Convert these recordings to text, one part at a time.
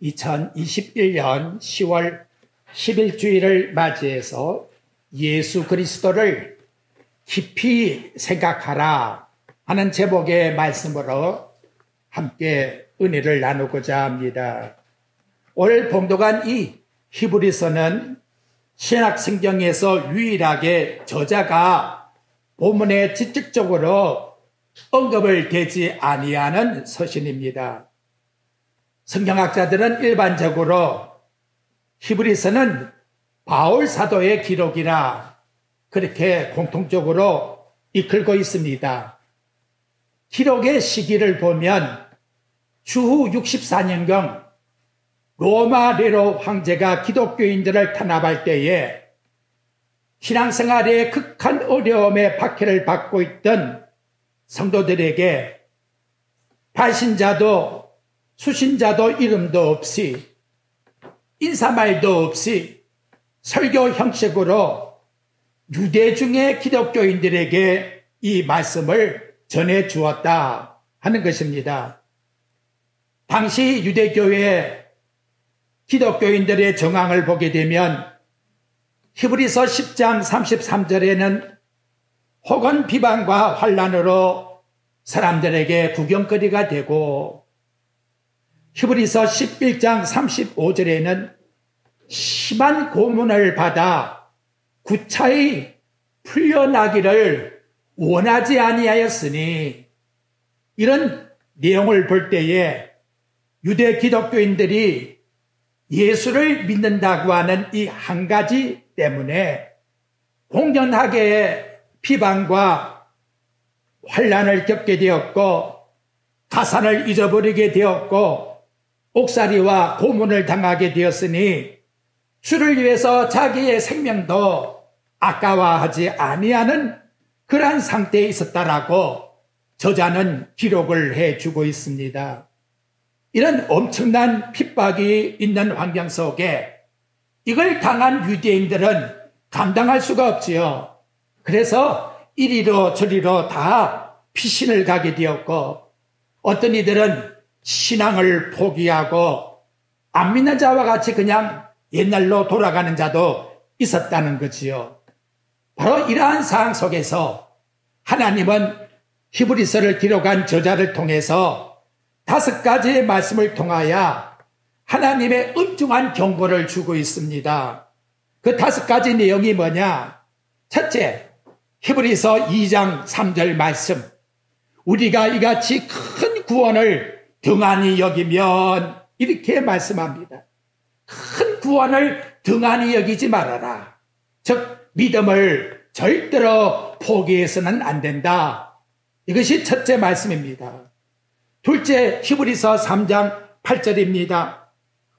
2021년 10월 10일 주일을 맞이해서 예수 그리스도를 깊이 생각하라 하는 제목의 말씀으로 함께 은혜를 나누고자 합니다. 오늘 봉독한 이 히브리서는 신약성경에서 유일하게 저자가 본문에 직접적으로 언급을 되지 아니하는 서신입니다. 성경학자들은 일반적으로 히브리서는 바울 사도의 기록이라 그렇게 공통적으로 이끌고 있습니다. 기록의 시기를 보면 주후 64년경 로마 네로 황제가 기독교인들을 탄압할 때에 신앙생활에 극한 어려움에 박해를 받고 있던 성도들에게 발신자도 수신자도 이름도 없이 인사말도 없이 설교 형식으로 유대 중의 기독교인들에게 이 말씀을 전해 주었다 하는 것입니다. 당시 유대교회 기독교인들의 정황을 보게 되면 히브리서 10장 33절에는 혹은 비방과 환난으로 사람들에게 구경거리가 되고 히브리서 11장 35절에는 심한 고문을 받아 구차히 풀려나기를 원하지 아니하였으니 이런 내용을 볼 때에 유대 기독교인들이 예수를 믿는다고 하는 이 한 가지 때문에 공연하게 비방과 환난을 겪게 되었고 가산을 잊어버리게 되었고 옥살이와 고문을 당하게 되었으니 주를 위해서 자기의 생명도 아까워하지 아니하는 그러한 상태에 있었다라고 저자는 기록을 해주고 있습니다. 이런 엄청난 핍박이 있는 환경 속에 이걸 당한 유대인들은 감당할 수가 없지요. 그래서 이리로 저리로 다 피신을 가게 되었고 어떤 이들은 신앙을 포기하고 안 믿는 자와 같이 그냥 옛날로 돌아가는 자도 있었다는 거지요. 바로 이러한 상황 속에서 하나님은 히브리서를 기록한 저자를 통해서 5가지의 말씀을 통하여 하나님의 엄중한 경고를 주고 있습니다. 그 5가지 내용이 뭐냐? 첫째, 히브리서 2장 3절 말씀. 우리가 이같이 큰 구원을 등한히 여기면 이렇게 말씀합니다. 큰 구원을 등한히 여기지 말아라. 즉 믿음을 절대로 포기해서는 안 된다. 이것이 첫째 말씀입니다. 둘째, 히브리서 3장 8절입니다.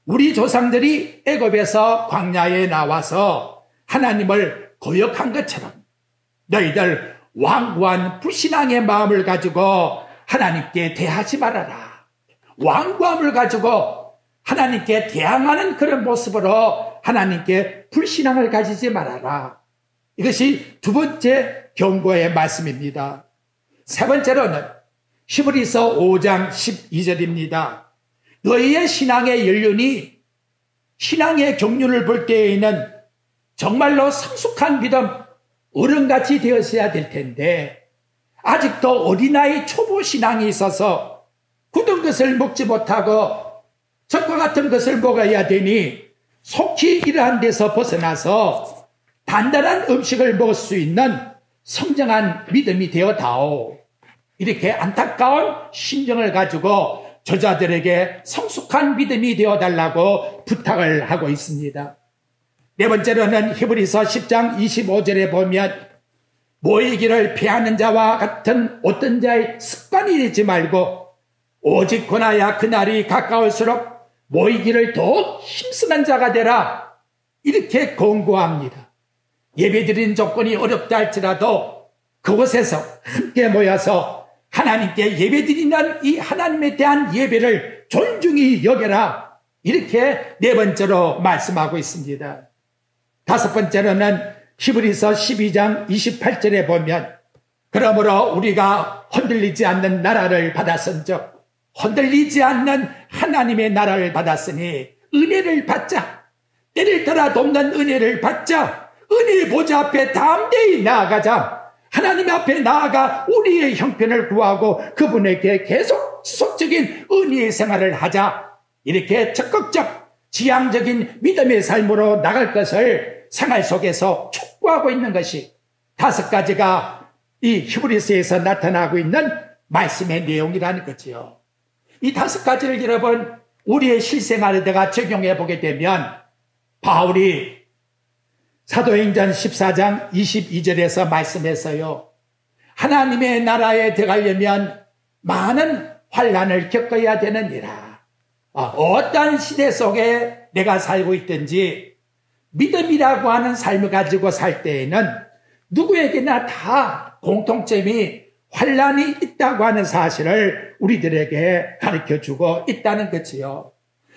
우리 조상들이 애굽에서 광야에 나와서 하나님을 거역한 것처럼 너희들 완고한 불신앙의 마음을 가지고 하나님께 대하지 말아라. 완고함을 가지고 하나님께 대항하는 그런 모습으로 하나님께 불신앙을 가지지 말아라. 이것이 두 번째 경고의 말씀입니다. 세 번째로는 히브리서 5장 12절입니다. 너희의 신앙의 연륜이 신앙의 경륜을 볼 때에는 정말로 성숙한 믿음, 어른같이 되었어야 될 텐데 아직도 어린아이 초보 신앙이 있어서 굳은 것을 먹지 못하고 적과 같은 것을 먹어야 되니 속히 이러한 데서 벗어나서 단단한 음식을 먹을 수 있는 성장한 믿음이 되어다오. 이렇게 안타까운 심정을 가지고 저자들에게 성숙한 믿음이 되어달라고 부탁을 하고 있습니다. 네 번째로는 히브리서 10장 25절에 보면 모이기를 피하는 자와 같은 어떤 자의 습관이 되지 말고 오직 권하야 그날이 가까울수록 모이기를 더욱 힘쓰는 자가 되라. 이렇게 권고합니다. 예배드리는 조건이 어렵다 할지라도 그곳에서 함께 모여서 하나님께 예배드리는 이 하나님에 대한 예배를 존중히 여겨라. 이렇게 네 번째로 말씀하고 있습니다. 다섯 번째로는 히브리서 12장 28절에 보면 그러므로 우리가 흔들리지 않는 나라를 받았은즉 흔들리지 않는 하나님의 나라를 받았으니 은혜를 받자. 때를 따라 돕는 은혜를 받자. 은혜의 보좌 앞에 담대히 나아가자. 하나님 앞에 나아가 우리의 형편을 구하고 그분에게 계속 지속적인 은혜의 생활을 하자. 이렇게 적극적 지향적인 믿음의 삶으로 나갈 것을 생활 속에서 촉구하고 있는 것이 5가지가 이 히브리서에서 나타나고 있는 말씀의 내용이라는 거지요. 이 5가지를 여러분 우리의 실생활에다가 적용해 보게 되면 바울이 사도행전 14장 22절에서 말씀했어요. 하나님의 나라에 들어가려면 많은 환난을 겪어야 되느니라. 어떤 시대 속에 내가 살고 있든지 믿음이라고 하는 삶을 가지고 살 때에는 누구에게나 다 공통점이 환난이 있다고 하는 사실을 우리들에게 가르쳐주고 있다는 거지요.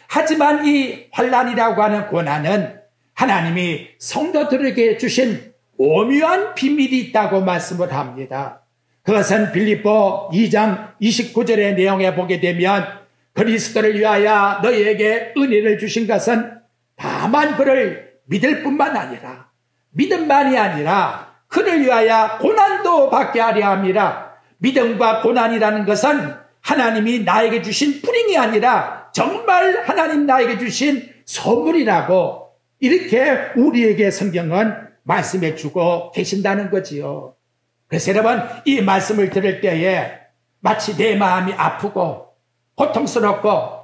하지만 이 환난이라고 하는 고난은 하나님이 성도들에게 주신 오묘한 비밀이 있다고 말씀을 합니다. 그것은 빌립보 2장 29절의 내용에 보게 되면 그리스도를 위하여 너희에게 은혜를 주신 것은 다만 그를 믿을 뿐만 아니라 믿음만이 아니라 그를 위하여 고난도 받게 하려 함이라. 믿음과 고난이라는 것은 하나님이 나에게 주신 뿌링이 아니라 정말 하나님 나에게 주신 선물이라고 이렇게 우리에게 성경은 말씀해 주고 계신다는 거지요. 그래서 여러분 이 말씀을 들을 때에 마치 내 마음이 아프고 고통스럽고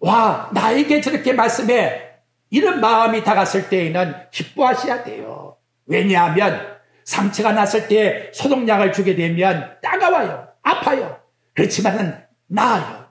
와 나에게 저렇게 말씀해 이런 마음이 다갔을 때에는 기뻐하셔야 돼요. 왜냐하면 상처가 났을 때 소독약을 주게 되면 따가워요. 아파요. 그렇지만은 나아요.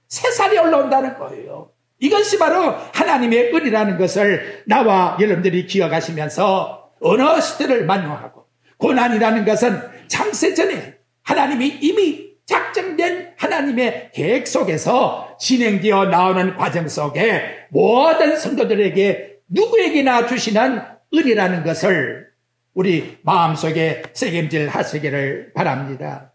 새살이 올라온다는 거예요. 이것이 바로 하나님의 은이라는 것을 나와 여러분들이 기억하시면서 어느 시대를 만용하고 고난이라는 것은 창세 전에 하나님이 이미 작정된 하나님의 계획 속에서 진행되어 나오는 과정 속에 모든 성도들에게 누구에게나 주시는 은이라는 것을 우리 마음속에 새김질 하시기를 바랍니다.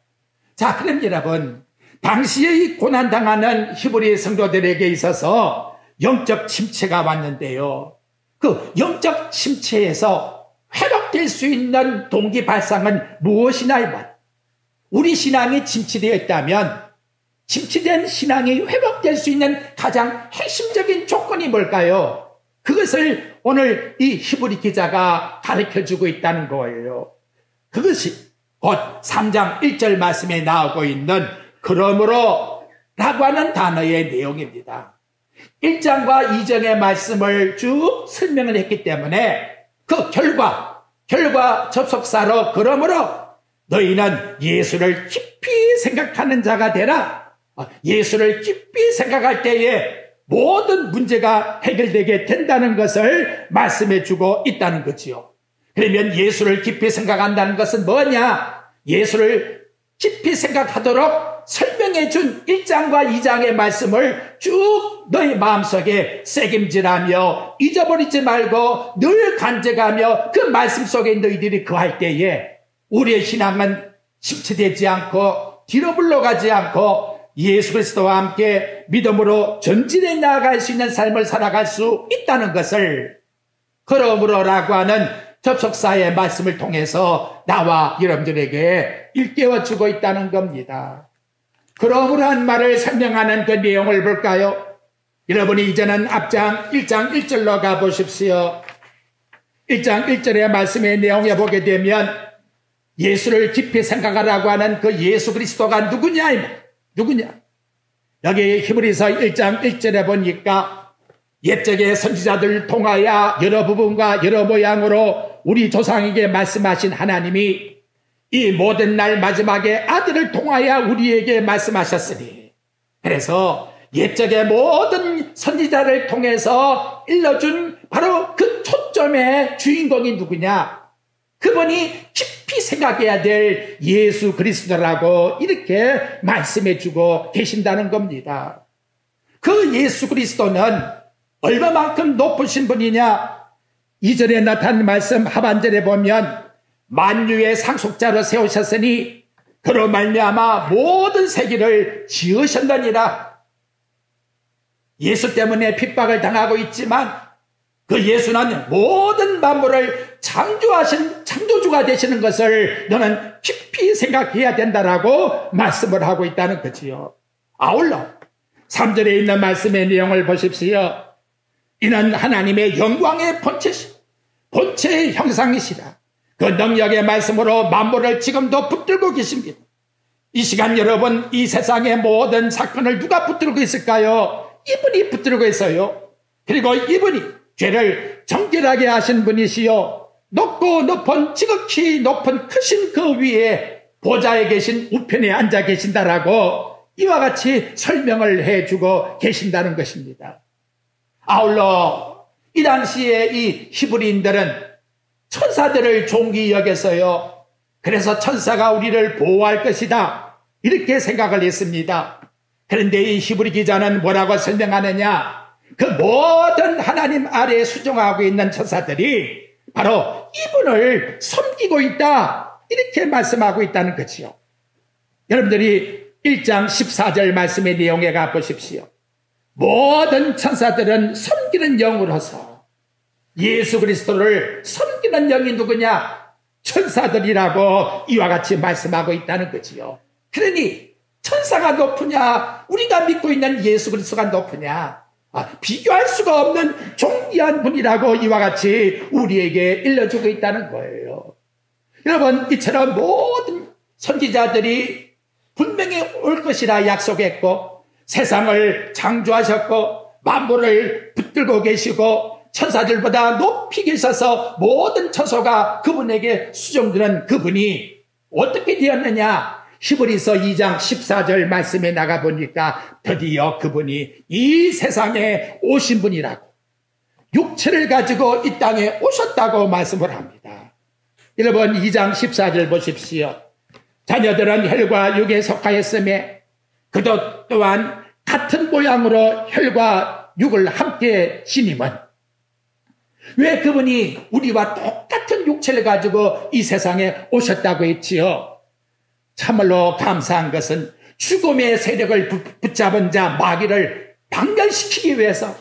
자, 그럼 여러분 당시에 이 고난당하는 히브리 성도들에게 있어서 영적 침체가 왔는데요. 그 영적 침체에서 회복될 수 있는 동기 발상은 무엇이냐 이 말. 우리 신앙이 침체되어 있다면 침체된 신앙이 회복될 수 있는 가장 핵심적인 조건이 뭘까요? 그것을 오늘 이 히브리 기자가 가르쳐주고 있다는 거예요. 그것이 곧 3장 1절 말씀에 나오고 있는 그러므로 라고 하는 단어의 내용입니다. 1장과 2장의 말씀을 쭉 설명을 했기 때문에 그 결과 접속사로 그러므로 너희는 예수를 깊이 생각하는 자가 되라. 예수를 깊이 생각할 때에 모든 문제가 해결되게 된다는 것을 말씀해 주고 있다는 거지요. 그러면 예수를 깊이 생각한다는 것은 뭐냐? 예수를 깊이 생각하도록 설명해 준 1장과 2장의 말씀을 쭉 너희 마음속에 새김질하며 잊어버리지 말고 늘 간직하며 그 말씀 속에 너희들이 거할 때에 우리의 신앙은 침체되지 않고 뒤로 물러가지 않고 예수 그리스도와 함께 믿음으로 전진해 나아갈 수 있는 삶을 살아갈 수 있다는 것을 그러므로라고 하는 접속사의 말씀을 통해서 나와 여러분들에게 일깨워주고 있다는 겁니다. 그러므로한 말을 설명하는 그 내용을 볼까요? 여러분이 이제는 앞장 1장 1절로 가보십시오. 1장 1절의 말씀의 내용에 보게 되면 예수를 깊이 생각하라고 하는 그 예수 그리스도가 누구냐? 누구냐? 여기 히브리서 1장 1절에 보니까 옛적의 선지자들을 통하여 여러 부분과 여러 모양으로 우리 조상에게 말씀하신 하나님이 이 모든 날 마지막에 아들을 통하여 우리에게 말씀하셨으니 그래서 옛적의 모든 선지자를 통해서 일러준 바로 그 초점의 주인공이 누구냐? 그분이 깊이 생각해야 될 예수 그리스도라고 이렇게 말씀해 주고 계신다는 겁니다. 그 예수 그리스도는 얼마만큼 높으신 분이냐? 2절에 나타난 말씀 하반절에 보면 만유의 상속자로 세우셨으니 그로 말미암아 모든 세계를 지으셨느니라. 예수 때문에 핍박을 당하고 있지만 그 예수는 모든 만물을 창조하신 창조주가 되시는 것을 너는 깊이 생각해야 된다라고 말씀을 하고 있다는 거지요. 아울러 3절에 있는 말씀의 내용을 보십시오. 이는 하나님의 영광의 본체의 형상이시라. 그 능력의 말씀으로 만물을 지금도 붙들고 계십니다. 이 시간 여러분, 이 세상의 모든 사건을 누가 붙들고 있을까요? 이분이 붙들고 있어요. 그리고 이분이 죄를 정결하게 하신 분이시요, 높고 높은 지극히 높은 크신 그 위에 보좌에 계신 우편에 앉아 계신다라고 이와 같이 설명을 해주고 계신다는 것입니다. 아울러 이 당시에 이 히브리인들은 천사들을 존귀 여겨서요, 그래서 천사가 우리를 보호할 것이다 이렇게 생각을 했습니다. 그런데 이 히브리 기자는 뭐라고 설명하느냐? 그 모든 하나님 아래에 수종하고 있는 천사들이 바로 이분을 섬기고 있다 이렇게 말씀하고 있다는 거지요. 여러분들이 1장 14절 말씀의 내용에 가보십시오. 모든 천사들은 섬기는 영으로서 예수 그리스도를 섬기는 영이 누구냐? 천사들이라고 이와 같이 말씀하고 있다는 거지요. 그러니 천사가 높으냐 우리가 믿고 있는 예수 그리스도가 높으냐, 비교할 수가 없는 존귀한 분이라고 이와 같이 우리에게 일러주고 있다는 거예요. 여러분, 이처럼 모든 선지자들이 분명히 올 것이라 약속했고 세상을 창조하셨고 만물을 붙들고 계시고 천사들보다 높이 계셔서 모든 처소가 그분에게 수종되는 그분이 어떻게 되었느냐? 히브리서 2장 14절 말씀에 나가보니까 드디어 그분이 이 세상에 오신 분이라고, 육체를 가지고 이 땅에 오셨다고 말씀을 합니다. 여러분, 2장 14절 보십시오. 자녀들은 혈과 육에 속하였으며 그도 또한 같은 모양으로 혈과 육을 함께 지님은, 왜 그분이 우리와 똑같은 육체를 가지고 이 세상에 오셨다고 했지요? 참말로 감사한 것은 죽음의 세력을 붙잡은 자 마귀를 박멸시키기 위해서,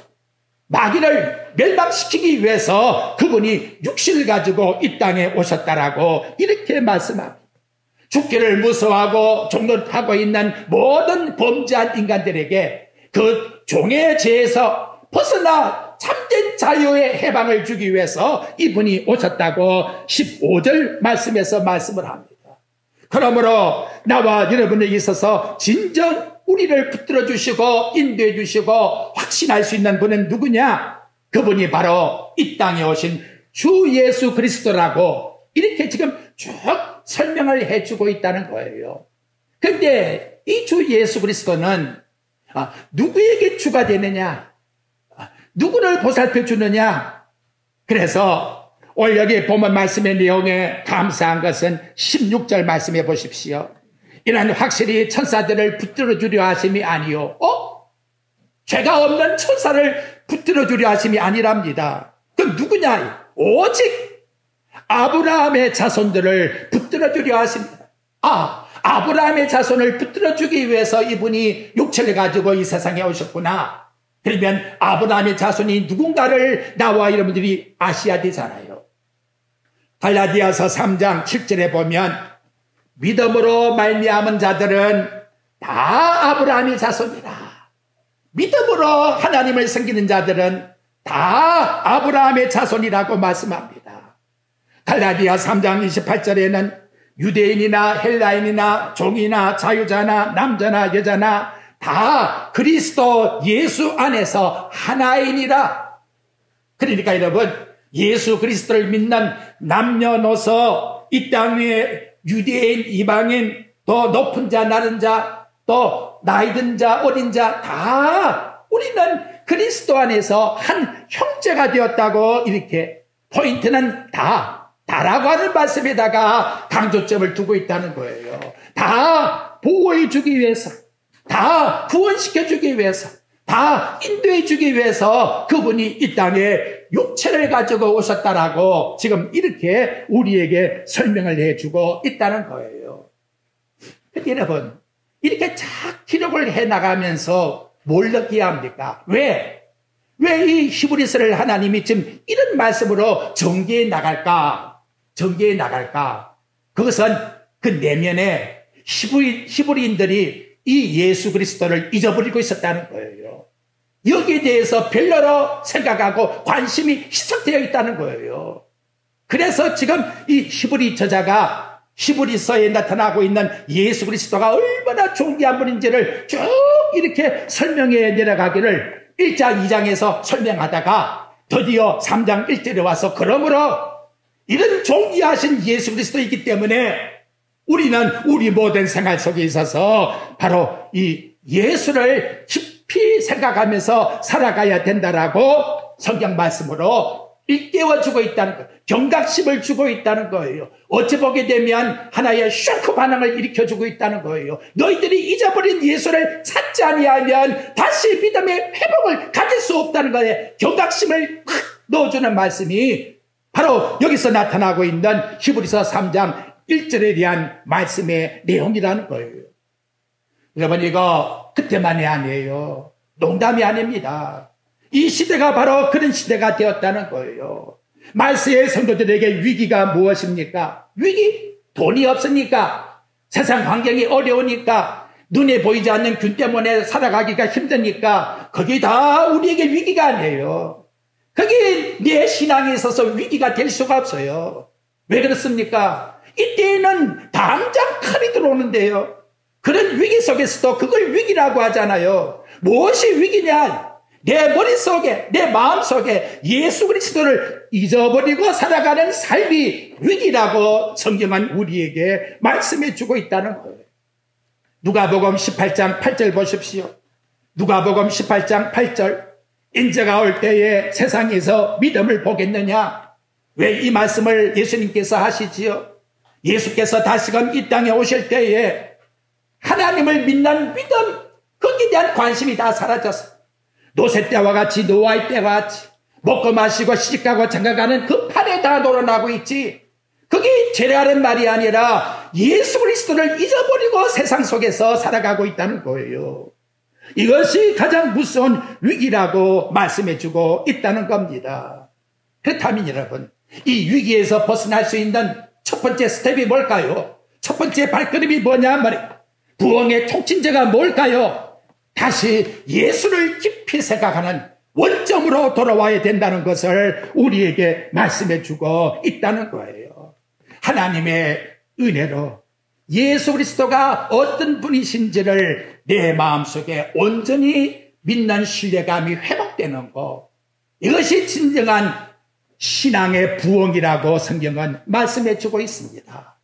마귀를 멸망시키기 위해서 그분이 육신을 가지고 이 땅에 오셨다라고 이렇게 말씀합니다. 죽기를 무서워하고 종노릇하고 있는 모든 범죄한 인간들에게 그 종의 죄에서 벗어나 참된 자유의 해방을 주기 위해서 이분이 오셨다고 15절 말씀에서 말씀을 합니다. 그러므로 나와 여러분에게 있어서 진정 우리를 붙들어 주시고 인도해 주시고 확신할 수 있는 분은 누구냐? 그분이 바로 이 땅에 오신 주 예수 그리스도라고 이렇게 지금 쭉 설명을 해주고 있다는 거예요. 그런데 이 주 예수 그리스도는 누구에게 주가 되느냐? 누구를 보살펴 주느냐? 그래서 오늘 여기 보면 말씀의 내용에 감사한 것은 16절 말씀해 보십시오. 이는 확실히 천사들을 붙들어 주려 하심이 아니요, 죄가 없는 천사를 붙들어 주려 하심이 아니랍니다. 그럼 누구냐? 오직 아브라함의 자손들을 붙들어 주려 하십니다. 아브라함의 자손을 붙들어 주기 위해서 이분이 육체를 가지고 이 세상에 오셨구나. 그러면 아브라함의 자손이 누군가를 나와 여러분들이 아셔야 되잖아요. 갈라디아서 3장 7절에 보면 믿음으로 말미암은 자들은 다 아브라함의 자손이라. 믿음으로 하나님을 섬기는 자들은 다 아브라함의 자손이라고 말씀합니다. 갈라디아 3장 28절에는 유대인이나 헬라인이나 종이나 자유자나 남자나 여자나 다 그리스도 예수 안에서 하나이니라. 그러니까 여러분, 예수 그리스도를 믿는 남녀노소 이 땅 위에 유대인, 이방인, 또 높은 자, 낮은 자, 또 나이 든 자, 어린 자 다 우리는 그리스도 안에서 한 형제가 되었다고 이렇게 포인트는 다라고 하는 말씀에다가 강조점을 두고 있다는 거예요. 다 보호해 주기 위해서, 다 구원시켜 주기 위해서, 다 인도해 주기 위해서 그분이 이 땅에 육체를 가지고 오셨다라고 지금 이렇게 우리에게 설명을 해주고 있다는 거예요. 근데 여러분, 이렇게 쫙 기록을 해나가면서 뭘 느껴야 합니까? 왜 이 히브리서를 하나님이 지금 이런 말씀으로 전개해 나갈까? 그것은 그 내면에 히브리인들이 이 예수 그리스도를 잊어버리고 있었다는 거예요. 여기에 대해서 별로로 생각하고 관심이 희석되어 있다는 거예요. 그래서 지금 이 히브리 저자가 히브리서에 나타나고 있는 예수 그리스도가 얼마나 존귀한 분인지를 쭉 이렇게 설명해 내려가기를 1장 2장에서 설명하다가 드디어 3장 1절에 와서 그러므로 이런 존귀하신 예수 그리스도이기 때문에 우리는 우리 모든 생활 속에 있어서 바로 이 예수를 깊이 생각하면서 살아가야 된다라고 성경 말씀으로 일깨워주고 있다는 거예요. 경각심을 주고 있다는 거예요. 어찌 보게 되면 하나의 쇼크 반응을 일으켜주고 있다는 거예요. 너희들이 잊어버린 예수를 찾지 아니하면 다시 믿음의 회복을 가질 수 없다는 거예요. 경각심을 넣어주는 말씀이 바로 여기서 나타나고 있는 히브리서 3장 1절에 대한 말씀의 내용이라는 거예요. 여러분, 이거 그때만이 아니에요. 농담이 아닙니다. 이 시대가 바로 그런 시대가 되었다는 거예요. 말세의 성도들에게 위기가 무엇입니까? 위기? 돈이 없으니까, 세상 환경이 어려우니까, 눈에 보이지 않는 균 때문에 살아가기가 힘드니까 그게 다 우리에게 위기가 아니에요. 그게 내 신앙에 있어서 위기가 될 수가 없어요. 왜 그렇습니까? 이때에는 당장 칼이 들어오는데요. 그런 위기 속에서도 그걸 위기라고 하잖아요. 무엇이 위기냐? 내 머릿속에, 내 마음속에 예수 그리스도를 잊어버리고 살아가는 삶이 위기라고 성경은 우리에게 말씀해 주고 있다는 거예요. 누가복음 18장 8절 보십시오. 누가복음 18장 8절. 인자가 올 때에 세상에서 믿음을 보겠느냐? 왜 이 말씀을 예수님께서 하시지요? 예수께서 다시금 이 땅에 오실 때에 하나님을 믿는 믿음, 거기에 대한 관심이 다 사라졌어. 노새 때와 같이, 노아의 때와 같이 먹고 마시고 시집가고 장가가는 그 판에 다 놀아나고 있지. 그게 죄라는 말이 아니라 예수 그리스도를 잊어버리고 세상 속에서 살아가고 있다는 거예요. 이것이 가장 무서운 위기라고 말씀해주고 있다는 겁니다. 그렇다면 여러분, 이 위기에서 벗어날 수 있는 첫 번째 스텝이 뭘까요? 첫 번째 발걸음이 뭐냐 말이에요. 부흥의 촉진제가 뭘까요? 다시 예수를 깊이 생각하는 원점으로 돌아와야 된다는 것을 우리에게 말씀해 주고 있다는 거예요. 하나님의 은혜로 예수 그리스도가 어떤 분이신지를 내 마음속에 온전히 믿는 신뢰감이 회복되는 것, 이것이 진정한 신앙의 부흥이라고 성경은 말씀해 주고 있습니다.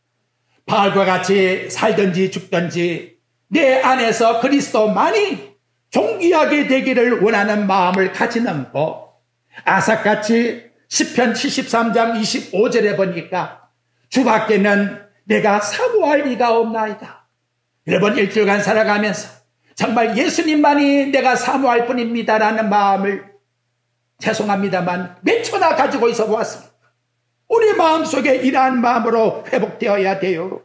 바울과 같이 살든지 죽든지 내 안에서 그리스도만이 존귀하게 되기를 원하는 마음을 가지는 것, 아삭같이 시편 73장 25절에 보니까 주밖에는 내가 사모할 리가 없나이다. 여러분, 일주일간 살아가면서 정말 예수님만이 내가 사모할 뿐입니다라는 마음을 죄송합니다만 몇 초나 가지고 있어 보았습니다. 우리 마음속에 이러한 마음으로 회복되어야 돼요.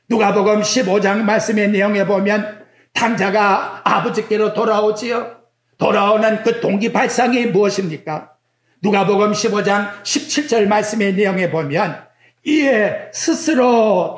누가복음 15장 말씀의 내용에 보면 탕자가 아버지께로 돌아오지요. 돌아오는 그 동기 발상이 무엇입니까? 누가복음 15장 17절 말씀의 내용에 보면 이에 스스로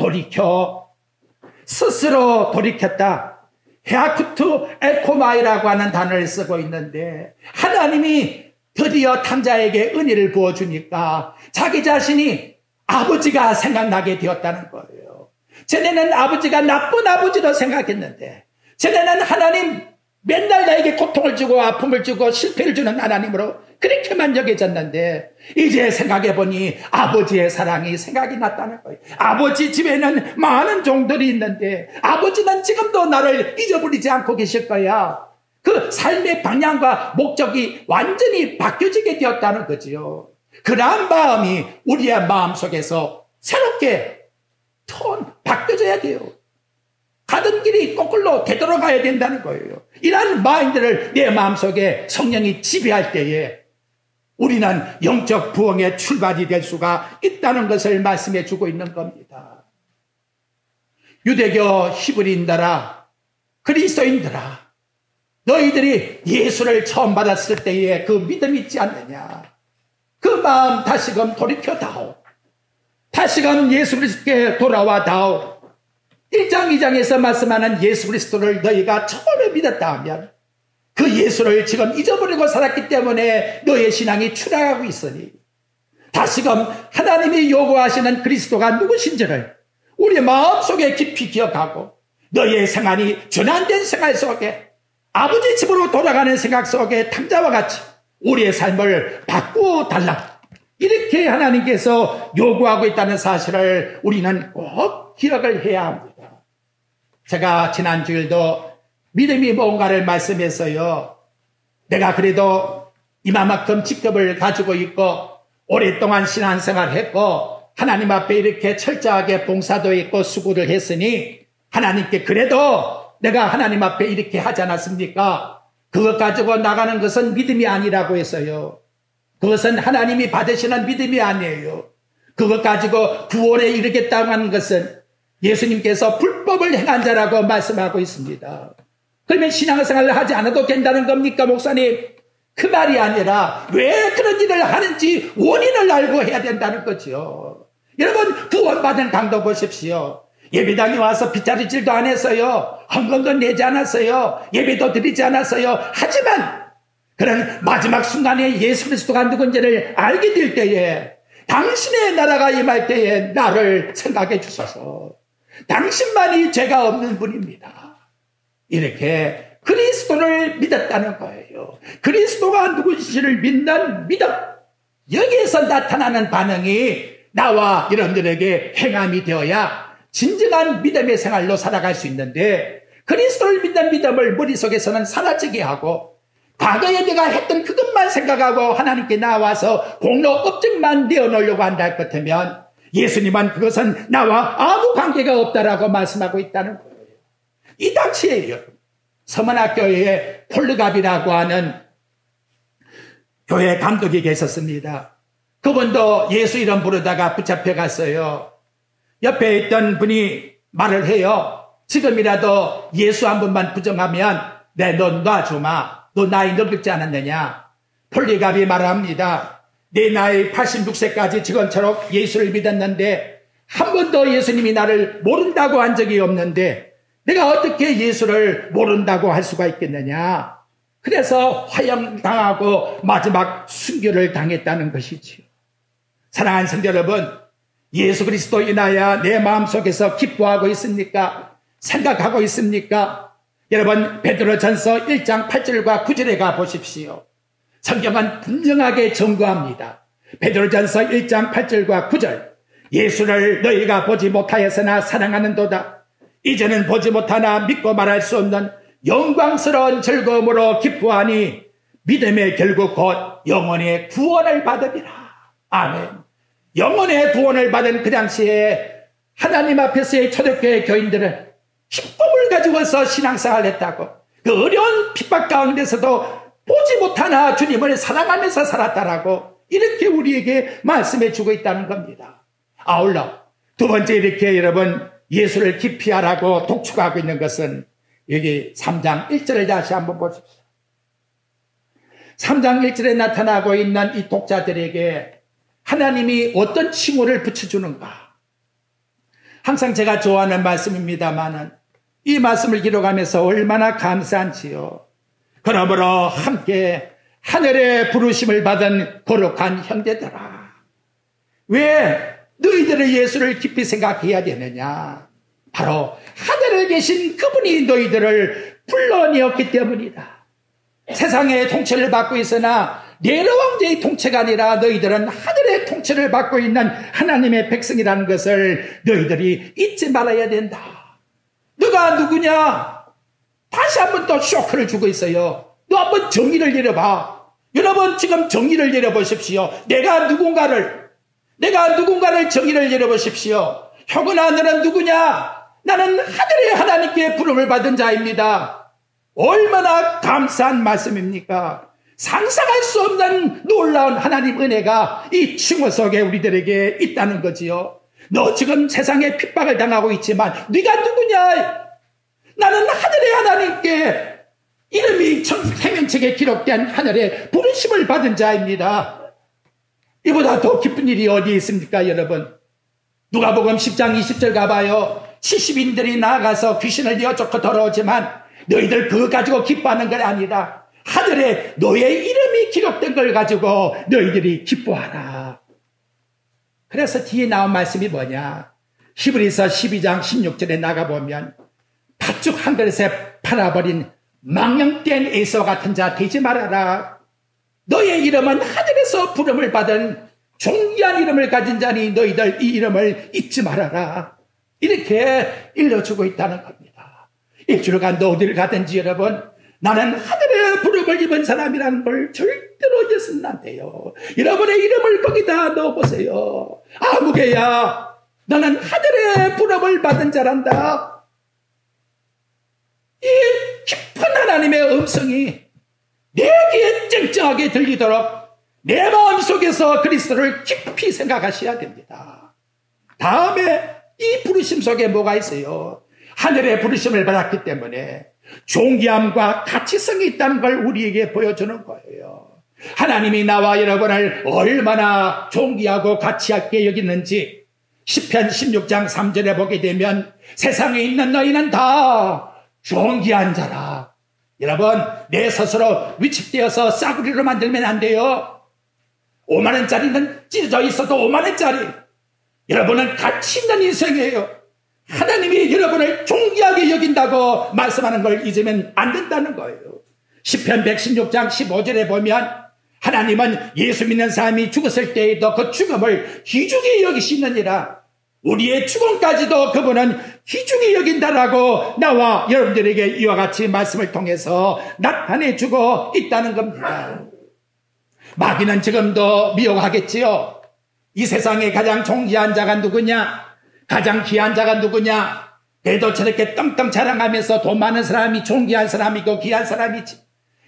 돌이켰다. 헤아쿠투 에코마이라고 하는 단어를 쓰고 있는데 하나님이 드디어 탕자에게 은혜를 부어주니까 자기 자신이 아버지가 생각나게 되었다는 거예요. 전에는 아버지가 나쁜 아버지로 생각했는데, 전에는 하나님 맨날 나에게 고통을 주고 아픔을 주고 실패를 주는 하나님으로 그렇게만 여겨졌는데, 이제 생각해보니 아버지의 사랑이 생각이 났다는 거예요. 아버지 집에는 많은 종들이 있는데 아버지는 지금도 나를 잊어버리지 않고 계실 거야. 그 삶의 방향과 목적이 완전히 바뀌어지게 되었다는 거지요. 그러한 마음이 우리의 마음속에서 새롭게 바뀌어져야 돼요. 가던 길이 거꾸로 되돌아가야 된다는 거예요. 이러한 마인드를 내 마음속에 성령이 지배할 때에 우리는 영적 부흥의 출발이 될 수가 있다는 것을 말씀해 주고 있는 겁니다. 유대교 히브리인들아, 그리스도인들아, 너희들이 예수를 처음 받았을 때에 그 믿음 있지 않느냐. 그 마음 다시금 돌이켜다오. 다시금 예수 그리스도께 돌아와다오. 1장 2장에서 말씀하는 예수 그리스도를 너희가 처음에 믿었다 하면 그 예수를 지금 잊어버리고 살았기 때문에 너의 신앙이 추락하고 있으니 다시금 하나님이 요구하시는 그리스도가 누구신지를 우리 마음속에 깊이 기억하고 너의 생활이 전환된 생활 속에 아버지 집으로 돌아가는 생각 속에 탕자와 같이 우리의 삶을 바꾸어 달라. 이렇게 하나님께서 요구하고 있다는 사실을 우리는 꼭 기억을 해야 합니다. 제가 지난 주일도 믿음이 뭔가를 말씀해서요. 내가 그래도 이만큼 직급을 가지고 있고 오랫동안 신앙생활을 했고 하나님 앞에 이렇게 철저하게 봉사도 했고 수고를 했으니 하나님께 그래도 내가 하나님 앞에 이렇게 하지 않았습니까? 그것 가지고 나가는 것은 믿음이 아니라고 했어요. 그것은 하나님이 받으시는 믿음이 아니에요. 그것 가지고 구원에 이르겠다고 하는 것은 예수님께서 불법을 행한 자라고 말씀하고 있습니다. 그러면 신앙생활을 하지 않아도 된다는 겁니까, 목사님? 그 말이 아니라 왜 그런 일을 하는지 원인을 알고 해야 된다는 거죠. 여러분, 구원받은 강도 보십시오. 예배당에 와서 빗자루질도 안 했어요. 헌금도 내지 않았어요. 예배도 드리지 않았어요. 하지만 그런 마지막 순간에 예수 그리스도가 누군지를 알게 될 때에 당신의 나라가 임할 때에 나를 생각해 주소서. 당신만이 죄가 없는 분입니다. 이렇게 그리스도를 믿었다는 거예요. 그리스도가 누구신지를 믿는 믿음. 여기에서 나타나는 반응이 나와 여러분들에게 행함이 되어야 진정한 믿음의 생활로 살아갈 수 있는데 그리스도를 믿는 믿음을 머릿속에서는 사라지게 하고 과거에 내가 했던 그것만 생각하고 하나님께 나와서 공로 업적만 내어놓으려고 한다 할 것 같으면 예수님은 그것은 나와 아무 관계가 없다라고 말씀하고 있다는 거예요. 이 당시에요. 서문학교에 폴르갑이라고 하는 교회 감독이 계셨습니다. 그분도 예수 이름 부르다가 붙잡혀 갔어요. 옆에 있던 분이 말을 해요. 지금이라도 예수 한 분만 부정하면 너 놔주마. 너 나이 늙지 않았느냐. 폴리갑이 말합니다. 내 나이 86세까지 지금처럼 예수를 믿었는데 한 번도 예수님이 나를 모른다고 한 적이 없는데 내가 어떻게 예수를 모른다고 할 수가 있겠느냐. 그래서 화형당하고 마지막 순교를 당했다는 것이지요. 사랑하는 성도 여러분, 예수 그리스도 인하여 내 마음속에서 기뻐하고 있습니까? 생각하고 있습니까? 여러분, 베드로전서 1장 8절과 9절에 가 보십시오. 성경은 분명하게 증거합니다. 베드로전서 1장 8절과 9절. 예수를 너희가 보지 못하였으나 사랑하는도다. 이제는 보지 못하나 믿고 말할 수 없는 영광스러운 즐거움으로 기뻐하니 믿음의 결국 곧 영혼의 구원을 받으리라. 아멘. 영혼의 구원을 받은 그 당시에 하나님 앞에서의 초대교회 교인들은 기쁨을 가지고서 신앙생활을 했다고. 그 어려운 핍박 가운데서도 보지 못하나 주님을 사랑하면서 살았다라고 이렇게 우리에게 말씀해 주고 있다는 겁니다. 아울러 두 번째 이렇게 여러분 예수를 기피하라고 독촉하고 있는 것은 여기 3장 1절을 다시 한번 보십시오. 3장 1절에 나타나고 있는 이 독자들에게 하나님이 어떤 칭호를 붙여주는가. 항상 제가 좋아하는 말씀입니다만은 이 말씀을 기록하면서 얼마나 감사한지요. 그러므로 함께 하늘의 부르심을 받은 거룩한 형제들아. 왜 너희들의 예수를 깊이 생각해야 되느냐. 바로 하늘에 계신 그분이 너희들을 불러내었기 때문이다. 세상의 통치를 받고 있으나 네로 왕제의 통치가 아니라 너희들은 하늘의 통치를 받고 있는 하나님의 백성이라는 것을 너희들이 잊지 말아야 된다. 너가 누구냐? 다시 한번 또 쇼크를 주고 있어요. 너 한번 정의를 내려봐. 여러분 지금 정의를 내려보십시오. 내가 누군가를 정의를 내려보십시오. 형은아 너는 누구냐? 나는 하늘의 하나님께 부름을 받은 자입니다. 얼마나 감사한 말씀입니까? 상상할 수 없는 놀라운 하나님 은혜가 이 칭호 속에 우리들에게 있다는 거지요. 너 지금 세상에 핍박을 당하고 있지만 네가 누구냐? 나는 하늘의 하나님께 이름이 생명책에 기록된 하늘의 부르심을 받은 자입니다. 이보다 더 기쁜 일이 어디 있습니까, 여러분? 누가복음 10장 20절 가봐요. 70인들이 나아가서 귀신을 이어쫓고 돌아오지만 너희들 그거 가지고 기뻐하는 건 아니다. 하늘에 너의 이름이 기록된 걸 가지고 너희들이 기뻐하라. 그래서 뒤에 나온 말씀이 뭐냐? 히브리서 12장 16절에 나가보면 팥죽 한 그릇에 팔아버린 망령된 에서 같은 자 되지 말아라. 너의 이름은 하늘에서 부름을 받은 존귀한 이름을 가진 자니 너희들 이 이름을 잊지 말아라. 이렇게 일러주고 있다는 겁니다. 일주일간 어디를 가든지 여러분, 나는 하늘의 부름을 입은 사람이라는 걸 절대로 잊어서는 안 돼요. 여러분의 이름을 거기다 넣어보세요. 아무개야, 너는 하늘의 부름을 받은 자란다. 이 깊은 하나님의 음성이 내 귀에 쨍쨍하게 들리도록 내 마음속에서 그리스도를 깊이 생각하셔야 됩니다. 다음에 이 부르심 속에 뭐가 있어요? 하늘의 부르심을 받았기 때문에 존귀함과 가치성이 있다는 걸 우리에게 보여주는 거예요. 하나님이 나와 여러분을 얼마나 존귀하고 가치 있게 여기는지 시편 16장 3절에 보게 되면 세상에 있는 너희는 다 존귀한 자라. 여러분, 내 스스로 위축되어서 싸구리로 만들면 안 돼요. 5만 원짜리는 찢어져 있어도 5만 원짜리. 여러분은 가치 있는 인생이에요. 하나님이 여러분을 존귀하게 여긴다고 말씀하는 걸 잊으면 안 된다는 거예요. 시편 116장 15절에 보면 하나님은 예수 믿는 사람이 죽었을 때에도 그 죽음을 귀중히 여기시느니라. 우리의 죽음까지도 그분은 귀중히 여긴다라고 나와 여러분들에게 이와 같이 말씀을 통해서 나타내주고 있다는 겁니다. 마귀는 지금도 미혹하겠지요. 이 세상에 가장 존귀한 자가 누구냐? 가장 귀한 자가 누구냐? 그래도 저렇게 떵떵 자랑하면서 돈 많은 사람이 존귀한 사람이고 귀한 사람이지.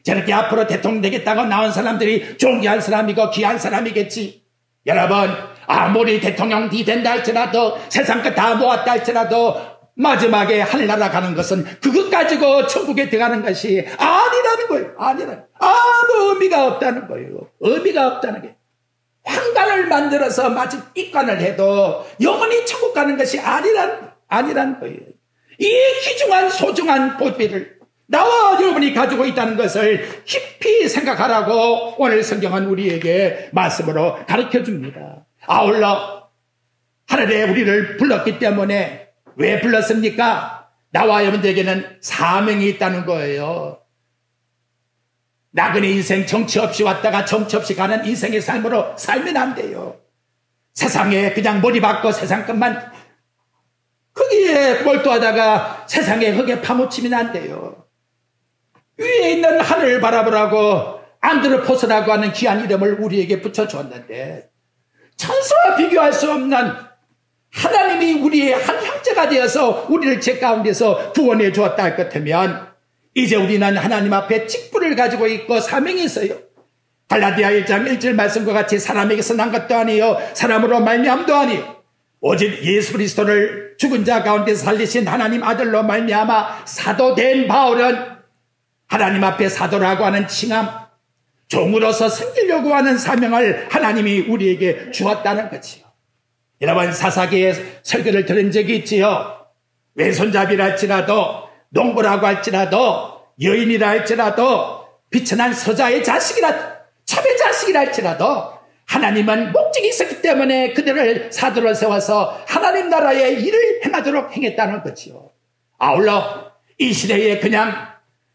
저렇게 앞으로 대통령 되겠다고 나온 사람들이 존귀한 사람이고 귀한 사람이겠지. 여러분, 아무리 대통령이 된다 할지라도 세상 것 다 모았다 할지라도 마지막에 하늘나라 가는 것은 그것 가지고 천국에 들어가는 것이 아니라는 거예요. 아무 의미가 없다는 거예요. 의미가 없다는 게. 황관을 만들어서 마치 입관을 해도 영원히 천국 가는 것이 아니란 거예요. 이 귀중한 소중한 보배를 나와 여러분이 가지고 있다는 것을 깊이 생각하라고 오늘 성경은 우리에게 말씀으로 가르쳐 줍니다. 아울러 하늘에 우리를 불렀기 때문에 왜 불렀습니까? 나와 여러분들에게는 사명이 있다는 거예요. 나그네 인생 정치 없이 왔다가 정치 없이 가는 인생의 삶으로 살면 안 돼요. 세상에 그냥 머리 박고 세상 것만 거기에 몰두하다가 세상에 흙에 파묻히면 안 돼요. 위에 있는 하늘을 바라보라고 안드로포스라고 하는 귀한 이름을 우리에게 붙여주었는데 천사와 비교할 수 없는 하나님이 우리의 한 형제가 되어서 우리를 죄 가운데서 구원해 주었다 할 것 같으면 이제 우리는 하나님 앞에 직분을 가지고 있고 사명이 있어요. 갈라디아 1장 1절 말씀과 같이 사람에게서 난 것도 아니요 사람으로 말미암도 아니요 오직 예수 그리스도를 죽은 자 가운데서 살리신 하나님 아들로 말미암아 사도된 바울은 하나님 앞에 사도라고 하는 칭함, 종으로서 섬기려고 하는 사명을 하나님이 우리에게 주었다는 거지요. 여러분, 사사기의 설교를 들은 적이 있지요. 왼손잡이라 할지라도 농부라고 할지라도 여인이라 할지라도 비천한 서자의 자식이라 첩의 자식이라 할지라도 하나님은 목적이 있었기 때문에 그들을 사도로 세워서 하나님 나라의 일을 행하도록 행했다는 거지요. 아울러 이 시대에 그냥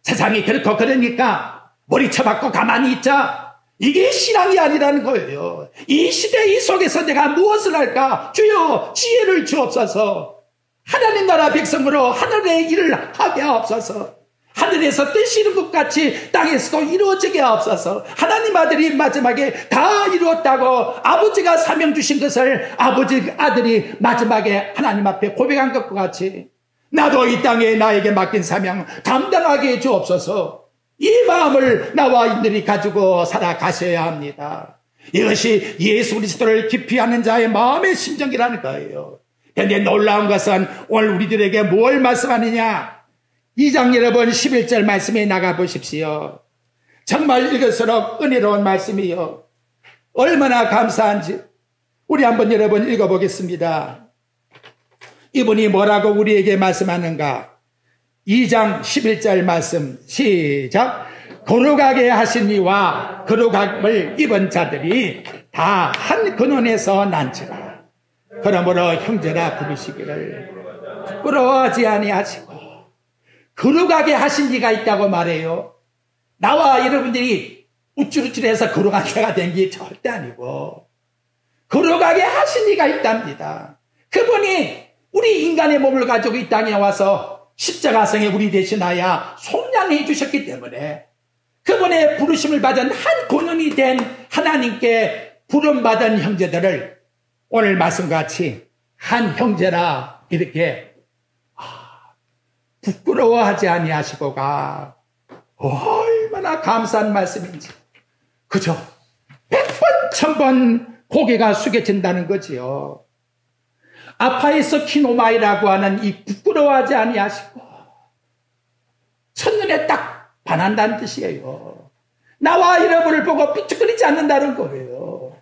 세상이 그렇고 그러니까 머리 쳐박고 가만히 있자, 이게 신앙이 아니라는 거예요. 이 시대 이 속에서 내가 무엇을 할까? 주여 지혜를 주옵소서. 하나님 나라 백성으로 하늘의 일을 하게 하옵소서. 하늘에서 뜻이 이룬 것 같이 땅에서도 이루어지게 하옵소서. 하나님 아들이 마지막에 다 이루었다고 아버지가 사명 주신 것을 아버지 아들이 마지막에 하나님 앞에 고백한 것과 같이 나도 이 땅에 나에게 맡긴 사명 감당하게 해 주옵소서. 이 마음을 나와 인들이 가지고 살아가셔야 합니다. 이것이 예수 그리스도를 깊이 아는 자의 마음의 심정이라는 거예요. 그런데 놀라운 것은 오늘 우리들에게 뭘 말씀하느냐? 2장 여러분 11절 말씀에 나가 보십시오. 정말 읽을수록 은혜로운 말씀이요. 얼마나 감사한지 우리 한번 여러분 읽어보겠습니다. 이분이 뭐라고 우리에게 말씀하는가? 2장 11절 말씀 시작. 거룩하게 하신 이와 거룩함을 입은 자들이 다 한 근원에서 난지라. 그러므로 형제라 부르시기를 부끄러워하지 아니하시고. 거룩하게 하신 이가 있다고 말해요. 나와 여러분들이 우쭐우쭐해서 거룩한 자가 된 게 절대 아니고 거룩하게 하신 이가 있답니다. 그분이 우리 인간의 몸을 가지고 이 땅에 와서 십자가성에 우리 대신하여 속량해 주셨기 때문에 그분의 부르심을 받은 한 근원이 된 하나님께 부름받은 형제들을 오늘 말씀같이 한 형제라 이렇게 부끄러워하지 아니하시고가 얼마나 감사한 말씀인지. 그죠? 100번 1000번 고개가 숙여진다는 거지요. 아파에서 키노마이라고 하는 이 부끄러워하지 아니하시고 첫눈에 딱 반한다는 뜻이에요. 나와 여러분을 보고 삐죽거리지 않는다는 거예요.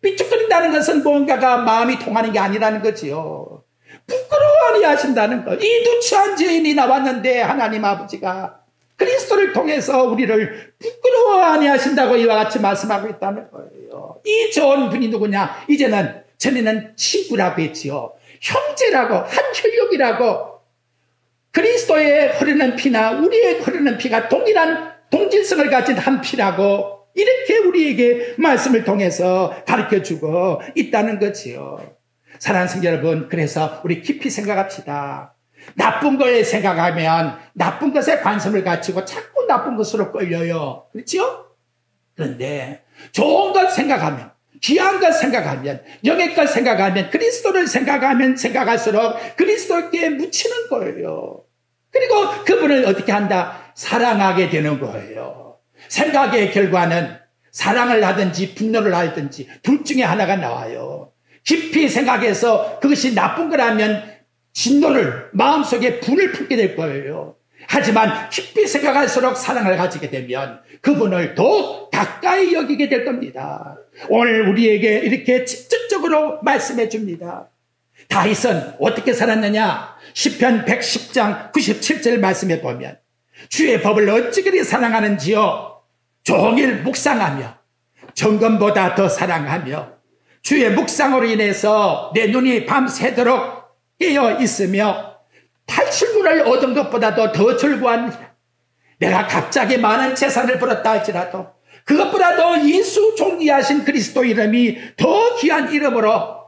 삐죽거린다는 것은 뭔가가 마음이 통하는 게 아니라는 거지요. 부끄러워하니 하신다는 것. 이 누추한 죄인이 나왔는데 하나님 아버지가 그리스도를 통해서 우리를 부끄러워하니 하신다고 이와 같이 말씀하고 있다는 거예요. 이 좋은 분이 누구냐? 이제는 전에는 친구라고 했지요. 형제라고, 한 혈육이라고. 그리스도의 흐르는 피나 우리의 흐르는 피가 동일한 동질성을 가진 한 피라고 이렇게 우리에게 말씀을 통해서 가르쳐주고 있다는 거지요. 사랑하는 성도 여러분, 그래서 우리 깊이 생각합시다. 나쁜 걸 생각하면 나쁜 것에 관심을 가지고 자꾸 나쁜 것으로 끌려요. 그렇죠? 그런데 좋은 것 생각하면, 귀한 것 생각하면, 영의 것 생각하면, 그리스도를 생각하면 생각할수록 그리스도께 묻히는 거예요. 그리고 그분을 어떻게 한다? 사랑하게 되는 거예요. 생각의 결과는 사랑을 하든지 분노를 하든지 둘 중에 하나가 나와요. 깊이 생각해서 그것이 나쁜 거라면 진노를, 마음속에 분을 품게 될 거예요. 하지만 깊이 생각할수록 사랑을 가지게 되면 그분을 더 가까이 여기게 될 겁니다. 오늘 우리에게 이렇게 직접적으로 말씀해 줍니다. 다윗은 어떻게 살았느냐? 시편 110장 97절 말씀에 보면 주의 법을 어찌 그리 사랑하는지요? 종일 묵상하며 정금보다 더 사랑하며 주의 묵상으로 인해서 내 눈이 밤새도록 깨어 있으며 탈출문을 얻은 것보다도 더 즐거워합니다. 내가 갑자기 많은 재산을 벌었다 할지라도 그것보다도 예수 존귀하신 그리스도 이름이 더 귀한 이름으로.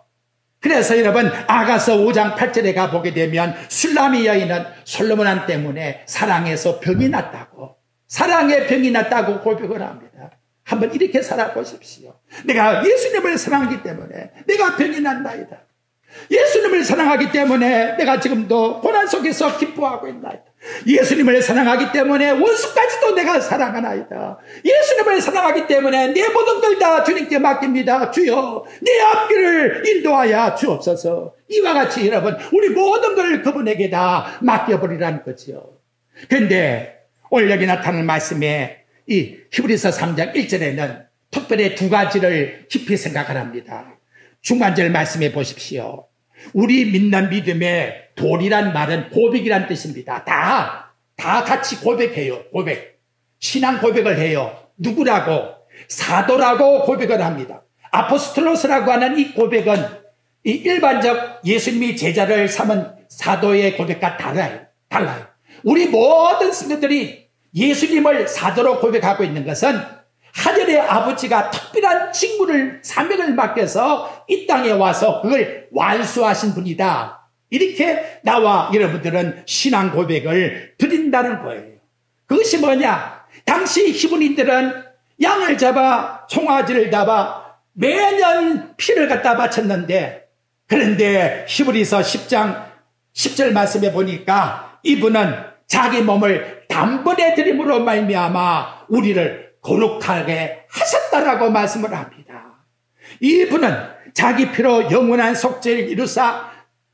그래서 여러분 아가서 5장 8절에 가보게 되면 술라미 여인은 솔로몬 때문에 사랑해서 병이 났다고, 사랑에 병이 났다고 고백을 합니다. 한번 이렇게 살아보십시오. 내가 예수님을 사랑하기 때문에 내가 병이 난다이다. 예수님을 사랑하기 때문에 내가 지금도 고난 속에서 기뻐하고 있나이다. 예수님을 사랑하기 때문에 원수까지도 내가 사랑하나이다. 예수님을 사랑하기 때문에 내 모든 걸 다 주님께 맡깁니다. 주여 내 앞길을 인도하여 주옵소서. 이와 같이 여러분 우리 모든 걸 그분에게 다 맡겨버리라는 거지요. 그런데 오늘 여기 나타나는 말씀에 이 히브리서 3장 1절에는 특별히 두 가지를 깊이 생각합니다. 중간절 말씀해 보십시오. 우리 믿는 믿음의 도리란 말은 고백이란 뜻입니다. 다 같이 고백해요. 고백. 신앙 고백을 해요. 누구라고? 사도라고 고백을 합니다. 아포스톨로스라고 하는 이 고백은 이 일반적 예수님이 제자를 삼은 사도의 고백과 달라요. 우리 모든 성도들이 예수님을 사도로 고백하고 있는 것은 하늘의 아버지가 특별한 직무를, 사명을 맡겨서 이 땅에 와서 그걸 완수하신 분이다. 이렇게 나와 여러분들은 신앙 고백을 드린다는 거예요. 그것이 뭐냐? 당시 히브리인들은 양을 잡아 송아지를 잡아 매년 피를 갖다 바쳤는데, 그런데 히브리서 10장 10절 말씀에 보니까 이분은 자기 몸을 단번에 드림으로 말미암아 우리를 거룩하게 하셨다라고 말씀을 합니다. 이분은 자기 피로 영원한 속죄를 이루사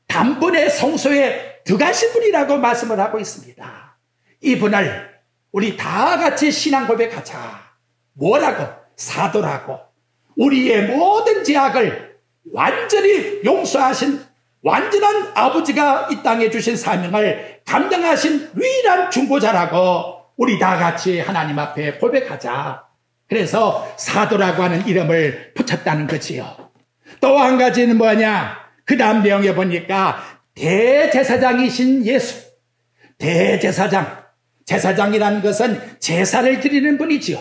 단번에 성소에 들어가신 분이라고 말씀을 하고 있습니다. 이분을 우리 다 같이 신앙 고백하자. 뭐라고? 사도라고. 우리의 모든 죄악을 완전히 용서하신 완전한 아버지가 이 땅에 주신 사명을 감당하신 유일한 중보자라고 우리 다 같이 하나님 앞에 고백하자. 그래서 사도라고 하는 이름을 붙였다는 거지요. 또 한 가지는 뭐냐? 그 다음 내용에 보니까 대제사장이신 예수. 대제사장. 제사장이라는 것은 제사를 드리는 분이지요.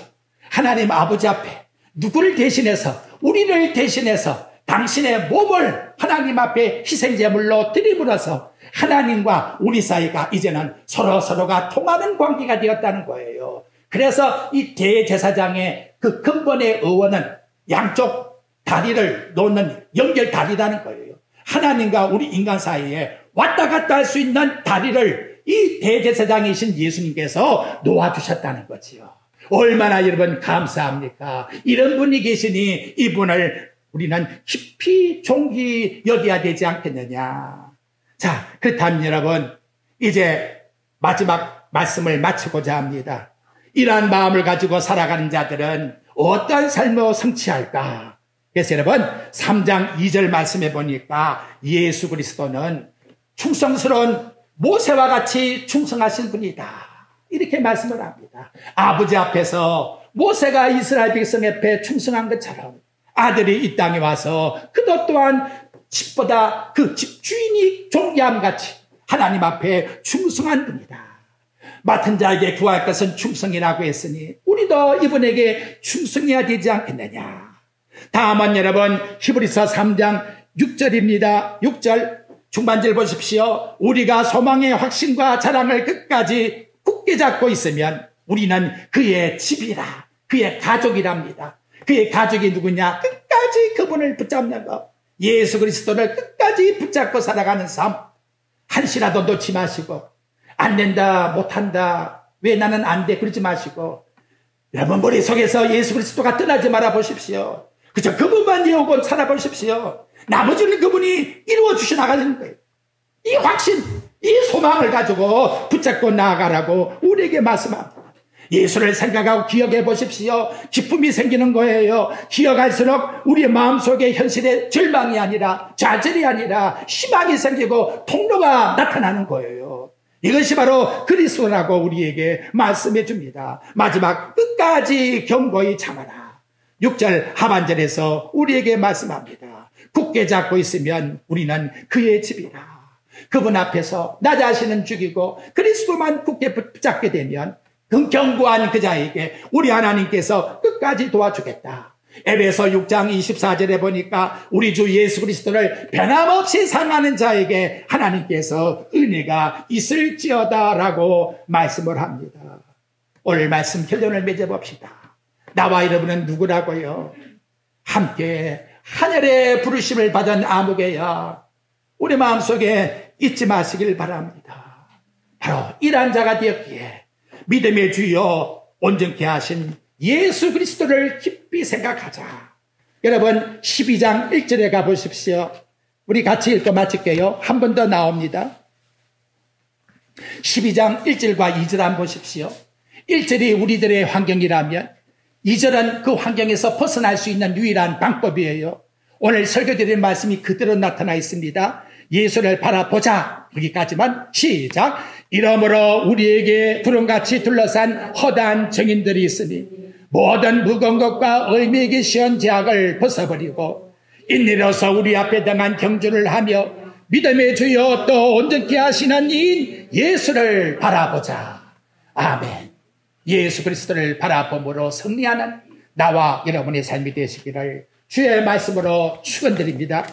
하나님 아버지 앞에 누구를 대신해서, 우리를 대신해서 당신의 몸을 하나님 앞에 희생제물로 드림으로써 하나님과 우리 사이가 이제는 서로가 통하는 관계가 되었다는 거예요. 그래서 이 대제사장의 그 근본의 의원은 양쪽 다리를 놓는 연결다리라는 거예요. 하나님과 우리 인간 사이에 왔다 갔다 할 수 있는 다리를 이 대제사장이신 예수님께서 놓아주셨다는 거지요. 얼마나 여러분 감사합니까? 이런 분이 계시니 이분을 우리는 깊이 존귀 여겨야 되지 않겠느냐. 자, 그렇다면 여러분 이제 마지막 말씀을 마치고자 합니다. 이러한 마음을 가지고 살아가는 자들은 어떤 삶을 성취할까? 그래서 여러분 3장 2절 말씀해 보니까 예수 그리스도는 충성스러운 모세와 같이 충성하신 분이다. 이렇게 말씀을 합니다. 아버지 앞에서 모세가 이스라엘 백성 앞에 충성한 것처럼 아들이 이 땅에 와서 그도 또한 집보다 그 집 주인이 존귀함 같이 하나님 앞에 충성한 분이다. 맡은 자에게 구할 것은 충성이라고 했으니 우리도 이분에게 충성해야 되지 않겠느냐. 다음은 여러분 히브리서 3장 6절입니다. 6절 중반절 보십시오. 우리가 소망의 확신과 자랑을 끝까지 굳게 잡고 있으면 우리는 그의 집이라, 그의 가족이랍니다. 그의 가족이 누구냐? 끝까지 그분을 붙잡는 것. 예수 그리스도를 끝까지 붙잡고 살아가는 삶. 한시라도 놓지 마시고 안 된다, 못한다, 왜 나는 안 돼, 그러지 마시고 여러분 머릿속에서 예수 그리스도가 떠나지 말아 보십시오. 그저 그분만 영원 살아보십시오. 나머지는 그분이 이루어주시 나가는 거예요. 이 확신, 이 소망을 가지고 붙잡고 나아가라고 우리에게 말씀합니다. 예수를 생각하고 기억해 보십시오. 기쁨이 생기는 거예요. 기억할수록 우리의 마음속에 현실의 절망이 아니라 좌절이 아니라 희망이 생기고 통로가 나타나는 거예요. 이것이 바로 그리스도라고 우리에게 말씀해 줍니다. 마지막 끝까지 견고히 참아라. 6절 하반절에서 우리에게 말씀합니다. 굳게 잡고 있으면 우리는 그의 집이라. 그분 앞에서 나 자신은 죽이고 그리스도만 굳게 붙잡게 되면 그 견고한 그 자에게 우리 하나님께서 끝까지 도와주겠다. 에베소 6장 24절에 보니까 우리 주 예수 그리스도를 변함없이 사랑하는 자에게 하나님께서 은혜가 있을지어다라고 말씀을 합니다. 오늘 말씀 결론을 맺어봅시다. 나와 여러분은 누구라고요? 함께 하늘의 부르심을 받은 아무개야 우리 마음속에 잊지 마시길 바랍니다. 바로 이러한 자가 되었기에 믿음의 주여 온전케 하신 예수 그리스도를 깊이 생각하자. 여러분 12장 1절에 가보십시오. 우리 같이 읽고 마칠게요. 한 번 더 나옵니다. 12장 1절과 2절 한번 보십시오. 1절이 우리들의 환경이라면 2절은 그 환경에서 벗어날 수 있는 유일한 방법이에요. 오늘 설교드린 말씀이 그대로 나타나 있습니다. 예수를 바라보자. 여기까지만 시작. 이러므로 우리에게 구름같이 둘러싼 허다한 증인들이 있으니 모든 무거운 것과 얼매기 쉬운 죄악을 벗어버리고 인내로서 우리 앞에 당한 경주를 하며 믿음의 주여 또 온전케 하시는 이인 예수를 바라보자. 아멘. 예수 그리스도를 바라봄으로 승리하는 나와 여러분의 삶이 되시기를 주의 말씀으로 축원드립니다.